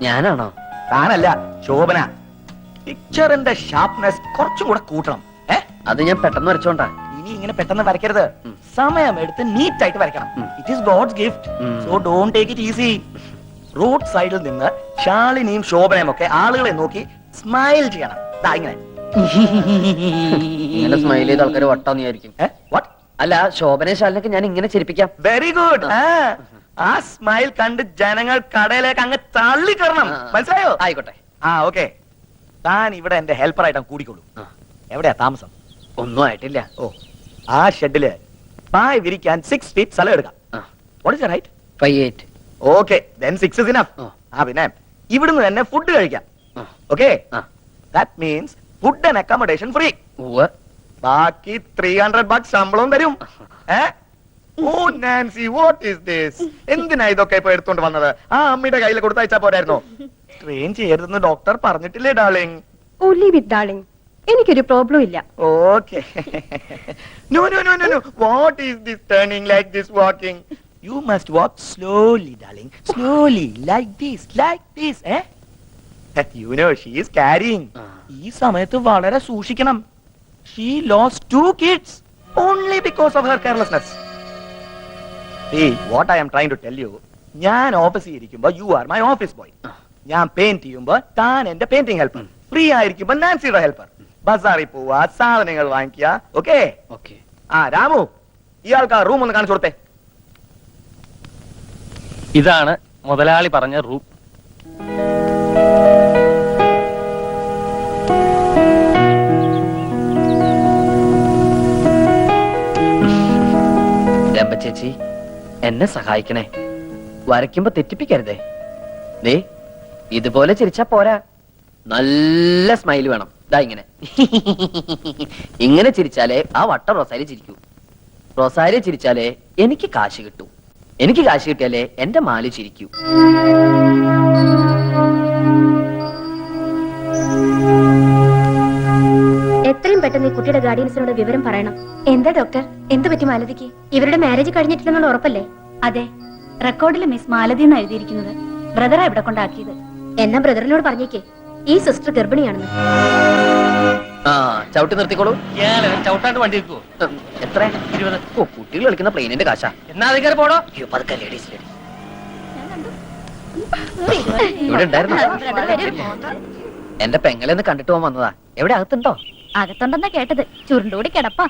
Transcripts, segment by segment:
ഞാനാണോ? താനല്ല, ശോഭന. പിക്ചറിന്റെ ഷാർപ്നെസ് കുറച്ചും കൂടെ കൂട്ടണം. അത് ഞാൻ പെട്ടെന്ന് വരച്ചോണ്ടാ. ഇനി ഇങ്ങനെ പെട്ടെന്ന് വരയ്ക്കരുത്, സമയം എടുത്ത് നീറ്റ് ആയിട്ട് വരയ്ക്കണം. It is God's gift, so don't take it easy. Road സൈഡിൽ നിന്ന് ശാലിനിയും ശോഭനയും ഒക്കെ ആളുകളെ നോക്കി സ്മൈൽ ചെയ്യണം. ദാ ഇങ്ങനെ ഇങ്ങനെ സ്മൈൽ ചെയ്ത ആൾക്കാർ വട്ടാന്ന് വിചാരിക്കും. വാട്ട്? അല്ല, ശോഭന ശാലിനൊക്കെ ഞാൻ ഇങ്ങനെ ചിരിപ്പിക്കാം. Very good. ആ സ്മൈൽ കണ്ട് ജനങ്ങൾ കടയിലേക്ക് അങ്ങ് തള്ളിക്കറണം. മനസ്സിലായോ? ആയിക്കോട്ടെ. ഓക്കെ. താൻ ഇവിടെ എന്റെ ഹെൽപ്പറായിട്ട് കൂടിക്കൊള്ളൂ. എവിടെയാ താമസം? ഒന്നും ആയിട്ടില്ല. ആ ഷെഡില് പായ് വിരിക്കാൻ 6 feet സ്ഥലം എടുക്കാം. What is your height? 5'8". Okay, then 6 is enough. പിന്നെ ഇവിടുന്ന് തന്നെ ഫുഡ് കഴിക്കാം. Okay? That means food and accommodation free. ബാക്കി $300 ശമ്പളവും തരും. Nancy, what is this? എന്തിനാ ഇതൊക്കെ ഇപ്പൊ എടുത്തോണ്ട് വന്നത്? ആ അമ്മയുടെ കയ്യിൽ കൊടുത്തയച്ചാ പോരായിരുന്നോ? ട്രെയിൻ ചെയ്യരുതെന്ന് ഡോക്ടർ പറഞ്ഞിട്ടില്ലേ ഡാർലിംഗ്? Only with darling. എനിക്കൊരു പ്രോബ്ലം ഇല്ല. Okay. No. What is this turning like this walking? You must walk slowly, darling. Slowly, like this. You know, she is carrying. ഈ സമയത്ത് വളരെ സൂക്ഷിക്കണം. She lost 2 kids only because of her carelessness. See, what I am trying to tell you, ഞാൻ ഓഫീസിൽ ഇരിക്കുമ്പോ you are my office boy. ഞാൻ paint ചെയ്യുമ്പോ താൻ എന്റെ പെയിന്റിംഗ് ഹെൽപ്പർ. ഫ്രീ ആയിരിക്കുമ്പോ നാൻസിയുടെ ഹെൽപ്പർ. ബസാറിൽ പോവാ, സാധനങ്ങൾ വാങ്ങിക്കുക. ഓക്കെ? രാമു, ഇയാൾക്ക് റൂം ഒന്ന് കാണിച്ചു കൊടുത്തേ. ഇതാണ് മുതലാളി പറഞ്ഞ റൂം. ചേച്ചി, എന്നെ സഹായിക്കണേ. വരയ്ക്കുമ്പോ തെറ്റിപ്പിക്കരുതേ. ദേ, ഇതുപോലെ ചിരിച്ചാ പോരാ, നല്ല സ്മൈൽ വേണം. ദാ ഇങ്ങനെ ഇങ്ങനെ ചിരിച്ചാലേ ആ വട്ട റൊസാരി ചിരിക്കൂ. റൊസാരി ചിരിച്ചാലേ എനിക്ക് കാശ് കിട്ടൂ. എനിക്ക് കാശ് കിട്ടിയാലേ എന്റെ മാലി ചിരിക്കൂ. എത്രയും പെട്ടെന്ന് ഈ കുട്ടിയുടെ ഗാർഡിയൻസിനോട് വിവരം പറയണം. എന്താ ഡോക്ടർ, എന്ത് പറ്റി മാലതിക്ക്? ഇവരുടെ മാരേജ് കഴിഞ്ഞിട്ടില്ലെന്നുള്ള ഉറപ്പല്ലേ? അതെ, റെക്കോർഡിൽ മിസ് മാലതി എന്ന് എഴുതിയിരിക്കുന്നത്. ബ്രദറാ ഇവിടെ കൊണ്ടാക്കിയത്. എന്നാ ബ്രദറിനോട് പറഞ്ഞേക്കേ ഈ സിസ്റ്റർ ഗർഭിണിയാണെന്ന്. ചവിട്ടി നിർത്തിക്കോളൂ. ചവിട്ടാണ്ട് വണ്ടി വെക്കുവോ? എത്ര? 20. കുട്ടികൾ കളിക്കുന്ന പ്ലെയിനിന്റെ കാശാ. എന്നാ അധികാരി പോടോ. പതുക്കെ ലേഡീസ്. ഇവിടെ ഉണ്ടായിരുന്നു. എന്റെ പെങ്ങളെന്ന് കണ്ടിട്ട് പോകാൻ വന്നതാ. എവിടെ അകത്തുണ്ടോ? അകത്തുണ്ടെന്നാ കേട്ടത്. ചുരുണ്ടുകൂടി കിടപ്പാ.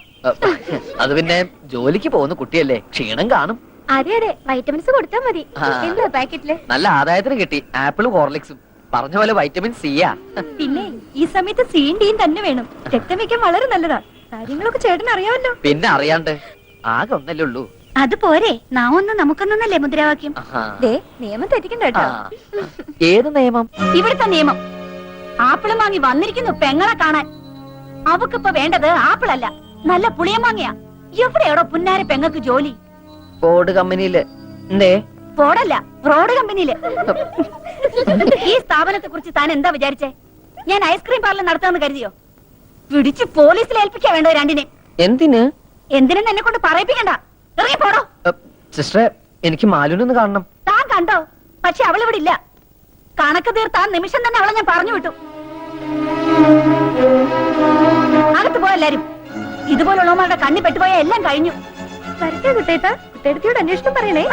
അത് പിന്നെ ജോലിക്ക് പോകുന്ന കുട്ടിയല്ലേ, ക്ഷീണം കാണും. അതെ, വൈറ്റമിൻസ് കൊടുത്താൽ മതി. എന്താ പാക്കറ്റില്? നല്ല ആദായത്തിന് കിട്ടി. ആപ്പിളും ഹോർലിക്സും. പറഞ്ഞ പോലെ വൈറ്റമിൻ സിയാ. പിന്നെ ഈ സമയത്ത് സീൻഡിയും തന്നെ വേണം. രക്തം വെക്കാൻ വളരെ നല്ലതാ. കാര്യങ്ങളൊക്കെ ചേട്ടൻ അറിയാമല്ലോ. പിന്നെ അറിയാണ്ട്, ആകെ ഒന്നല്ലേ ഉള്ളൂ. അത് പോരെ, നാം ഒന്ന് നമുക്കൊന്നല്ലേ മുദ്രാവാക്യം. നിയമം തെറ്റിക്കണ്ട കേട്ടോ. ഏത് നിയമം? ഇവിടുത്തെ നിയമം. ആപ്പിളും വാങ്ങി വന്നിരിക്കുന്നു പെങ്ങളെ കാണാൻ. അവക്കിപ്പോ വേണ്ടത് ആപ്പിളല്ല, നല്ല പുളിയം വാങ്ങിയാ. എവിടെയാടോ പുന്നാര പെങ്ങൾക്ക് ജോലി? ഫോർഡ് കമ്പനിയില്. എന്തേ? ഫോർഡല്ല, ഫ്രോഡ് കമ്പനിയില്. ഈ സ്ഥാപനത്തെ കുറിച്ച് താൻ എന്താ വിചാരിച്ചേ? ഞാൻ ഐസ്ക്രീം പാർലർ നടത്താമെന്ന് കരുതിയോ? പിടിച്ച് പോലീസിൽ ഏൽപ്പിക്കാ വേണ്ടത് രണ്ടിനെ. എന്തിന്? എന്തിനെന്ന് എന്നെ കൊണ്ട് പറയിപ്പിക്കണ്ട. ഇറങ്ങി പോടോ. സിസ്റ്ററെ, എനിക്ക് മാലുനൊന്ന് കാണണം. താൻ കണ്ടോ? പക്ഷെ അവളിവിടെ ഇല്ല. കണക്ക് തീർത്താൻ നിമിഷം തന്നെ അവളെ ഞാൻ പറഞ്ഞു വിട്ടു. അകത്ത് പോയെല്ലാരും. ഇതുപോലുള്ളവന്മാരുടെ കണ്ണി പെട്ടുപോയ എല്ലാം കഴിഞ്ഞു. വരട്ടെ കുട്ടേട്ടാ, കുട്ടേടത്തിയോട് അന്വേഷണം പറയണേ.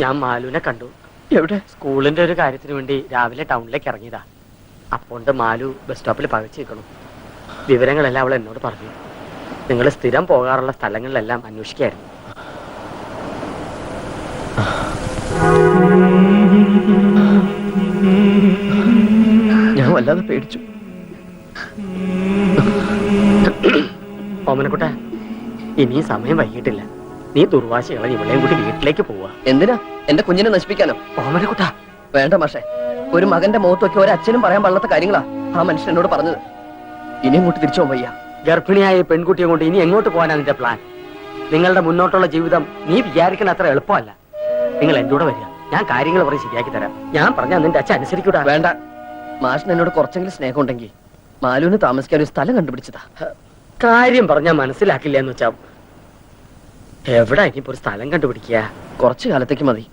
ഞാൻ മാലുവിനെ കണ്ടു. എവിടെ? സ്കൂളിന്റെ ഒരു കാര്യത്തിന് വേണ്ടി രാവിലെ ടൗണിലേക്ക് ഇറങ്ങിയതാ. അപ്പോണ്ട് മാലു ബസ് സ്റ്റോപ്പിൽ പകച്ചു നിൽക്കണം. വിവരങ്ങളെല്ലാം അവൾ എന്നോട് പറഞ്ഞു. നിങ്ങൾ സ്ഥിരം പോകാറുള്ള സ്ഥലങ്ങളിലെല്ലാം അന്വേഷിക്കായിരുന്നു. ഞാൻ വല്ലാതെ പേടിച്ചു. ഓമനക്കുട്ട, ഇനി സമയം വൈകിട്ടില്ല. നീ ദുർവാശി കളഞ്ഞ് ഇവളെയും കൂടി വീട്ടിലേക്ക് പോവാ. എന്തിനാ? എന്റെ കുഞ്ഞിനെ നശിപ്പിക്കാനോ? ഓമനക്കുട്ട, വേണ്ട മാഷെ. ഒരു മകന്റെ മുഖത്തൊക്കെ ഒരച്ഛനും പറയാൻ പാടില്ലാത്ത കാര്യങ്ങളാ ആ മനുഷ്യൻ എന്നോട് പറഞ്ഞത്. ഇനി അങ്ങോട്ട് തിരിച്ചു പോകാൻ വയ്യ. ഗർഭിണിയായ ഈ പെൺകുട്ടിയെ കൊണ്ട് ഇനി എങ്ങോട്ട് പോകാനാ നിന്റെ പ്ലാൻ? നിങ്ങളുടെ മുന്നോട്ടുള്ള ജീവിതം നീ വിചാരിക്കുന്ന അത്ര എളുപ്പമല്ല. നിങ്ങൾ എന്റെ കൂടെ വരിക, ഞാൻ കാര്യങ്ങൾ പറയും ശരിയാക്കി തരാം. ഞാൻ പറഞ്ഞാൽ നിന്റെ അച്ഛൻ അനുസരിക്കൂടാ. വേണ്ട. മാഷിന് എന്നോട് കുറച്ചെങ്കിലും സ്നേഹം ഉണ്ടെങ്കിൽ മാലുവിന് താമസിക്കാൻ ഒരു സ്ഥലം കണ്ടുപിടിച്ചതാ. കാര്യം പറഞ്ഞാൽ മനസ്സിലാക്കില്ല എന്ന് വെച്ചാ എവിടെ ഇനിയിപ്പോ ഒരു സ്ഥലം കണ്ടുപിടിക്കുക? കുറച്ചു കാലത്തേക്ക് മതി.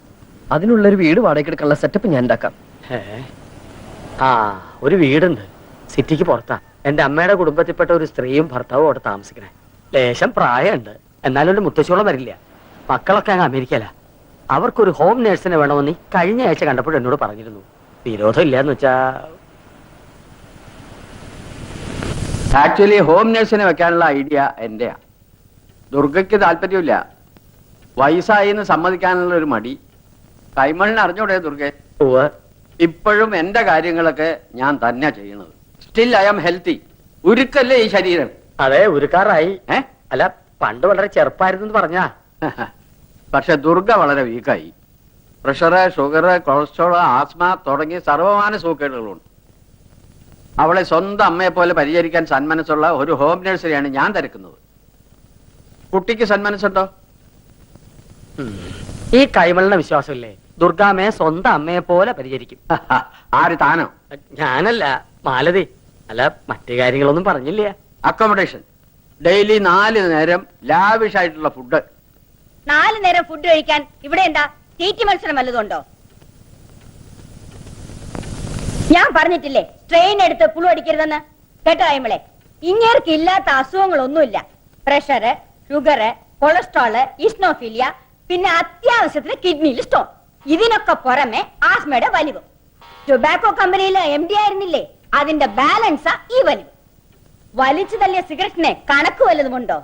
അതിനുള്ളൊരു വീട് വാടകയ്ക്ക് എടുക്കാനുള്ള സെറ്റപ്പ് ഞാൻ ഉണ്ടാക്കാം. ആ, ഒരു വീടുണ്ട് സിറ്റിക്ക് പുറത്താ. എന്റെ അമ്മയുടെ കുടുംബത്തിൽപ്പെട്ട ഒരു സ്ത്രീയും ഭർത്താവും അവിടെ താമസിക്കണേ. ലേശം പ്രായമുണ്ട്, എന്നാലും ഒരു മുത്തശ്ശോളം വരില്ല. മക്കളൊക്കെ അങ്ങ് അമേരിക്കയില. അവർക്കൊരു ഹോം നേഴ്സിനെ വേണമെന്ന് കഴിഞ്ഞ ആഴ്ച കണ്ടപ്പോൾ എന്നോട് പറഞ്ഞിരുന്നു. വിരോധം ഇല്ലാന്ന് വെച്ചാ ആക്ച്വലി ഹോം നഴ്സിനെ വെക്കാനുള്ള ഐഡിയ എന്റെയാ. ദുർഗയ്ക്ക് താല്പര്യമില്ല. വയസ്സായി എന്ന് സമ്മതിക്കാനുള്ള ഒരു മടി. കൈമളിന് അറിഞ്ഞൂടെ ദുർഗെ? ഉവ്വ്. ഇപ്പോഴും എന്റെ കാര്യങ്ങളൊക്കെ ഞാൻ തന്നെ ചെയ്യുന്നത്. Still I am healthy. ഉരുക്കല്ലേ ഈ ശരീരം? അതെ, ഉരുക്കാറായി. ഏ അല്ല, പണ്ട് വളരെ ചെറുപ്പായിരുന്നു പറഞ്ഞാ. പക്ഷെ ദുർഗ വളരെ വീക്കായി. പ്രഷർ, ഷുഗർ, കൊളസ്ട്രോൾ, ആസ്മ തുടങ്ങിയ സർവമാന സൂക്കേടുകളുണ്ട്. അവളെ സ്വന്തം അമ്മയെ പോലെ പരിചരിക്കാൻ സന്മനസ്സുള്ള ഒരു ഹോം നഴ്സറിയാണ് ഞാൻ തിരക്കുന്നത്. കുട്ടിക്ക് സന്മനസ്സുണ്ടോ? ഈ കൈമളിന്റെ വിശ്വാസമില്ലേ, ദുർഗാമ്മയെ സ്വന്തം അമ്മയെ പോലെ പരിചരിക്കും. ആര്, താനോ? ഞാനല്ല, മാലതി. അല്ല, മറ്റു കാര്യങ്ങളൊന്നും പറഞ്ഞില്ല. അക്കോമഡേഷൻ, ഡെയിലി 4 നേരം ലാവിഷ് ആയിട്ടുള്ള ഫുഡ്. 4 നേരം ഫുഡ് കഴിക്കാൻ ഇവിടെ എന്താ തീറ്റി മത്സരം വല്ലതുണ്ടോ? ഞാൻ പറഞ്ഞിട്ടില്ലേ ട്രെയിൻ എടുത്ത് പുളു അടിക്കരുതെന്ന്? കേട്ടോ അയ്മളെ, ഇങ്ങേർക്ക് ഇല്ലാത്ത അസുഖങ്ങളൊന്നുമില്ല. പ്രഷർ, ഷുഗർ, കൊളസ്ട്രോള്, ഇസ്നോഫീലിയ, പിന്നെ അത്യാവശ്യത്തിന് കിഡ്നിയിൽ സ്റ്റോൺ. ഇതിനൊക്കെ പുറമെ ആസ്മയുടെ വലിവ്. ടൊബാക്കോ കമ്പനിയിലെ MD ആയിരുന്നില്ലേ, അതിന്റെ ബാലൻസാ ഈ വലിവ്. വലിച്ചു തള്ളിയ സിഗരറ്റിനെ കണക്ക് വല്ലതുമുണ്ടോ?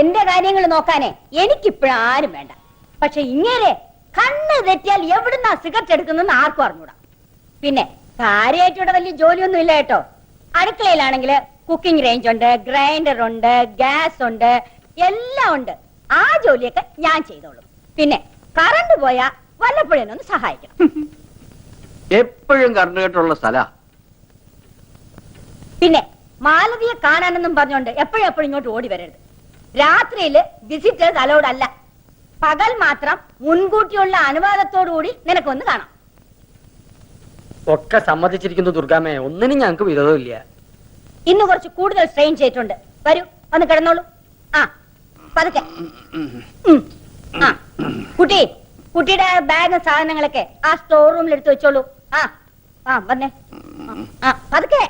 എന്റെ കാര്യങ്ങൾ നോക്കാനേ എനിക്കിപ്പോഴാരും വേണ്ട. പക്ഷെ ഇങ്ങനെ കണ്ണ് തെറ്റിയാൽ എവിടുന്നാ സിഗരറ്റ് എടുക്കുന്നെന്ന് ആർക്കും അറിഞ്ഞൂടാ. പിന്നെ കാര്യമായിട്ടിവിടെ വലിയ ജോലിയൊന്നും ഇല്ല കേട്ടോ. അടുക്കളയിലാണെങ്കിൽ കുക്കിംഗ് റേഞ്ച് ഉണ്ട്, ഗ്രൈൻഡർ ഉണ്ട്, ഗ്യാസ് ഉണ്ട്, എല്ലാം ഉണ്ട്. ആ ജോലിയൊക്കെ ഞാൻ ചെയ്തോളും. പിന്നെ കറണ്ട് പോയാ വല്ലപ്പോഴൊന്ന് സഹായിക്കണം. എപ്പോഴും കറണ്ട് കെട്ടുള്ള സ്ഥല. പിന്നെ മാലതിയെ കാണാനെന്നും പറഞ്ഞോണ്ട് എപ്പോഴും ഇങ്ങോട്ട് ഓടി വരരുത്. രാത്രിയില് വിസിറ്റേഴ്സ് അലൗഡ് അല്ല. പകൽ മാത്രം മുൻകൂട്ടിയുള്ള അനുവാദത്തോടുകൂടി നിനക്കൊന്ന് കാണാം. ഒക്കെ സമ്മതിച്ചിരിക്കുന്നു ദുർഗാമ്മയെ, ഒന്നിനും ഞങ്ങൾക്ക് വിരോധമില്ല. ഇന്ന് കുറച്ച് കൂടുതൽ സ്ട്രെയിൻ ചെയ്തിട്ടുണ്ട്. വരൂ, ഒന്ന് കിടന്നോളൂ. ആ, പതുക്കെ. ആ, കുട്ടിയുടെ ബാഗ് സാധനങ്ങളൊക്കെ ആ സ്റ്റോർ റൂമിൽ എടുത്തു വെച്ചോളൂ. ആ, വന്നേ. ആ, പതുക്കെ.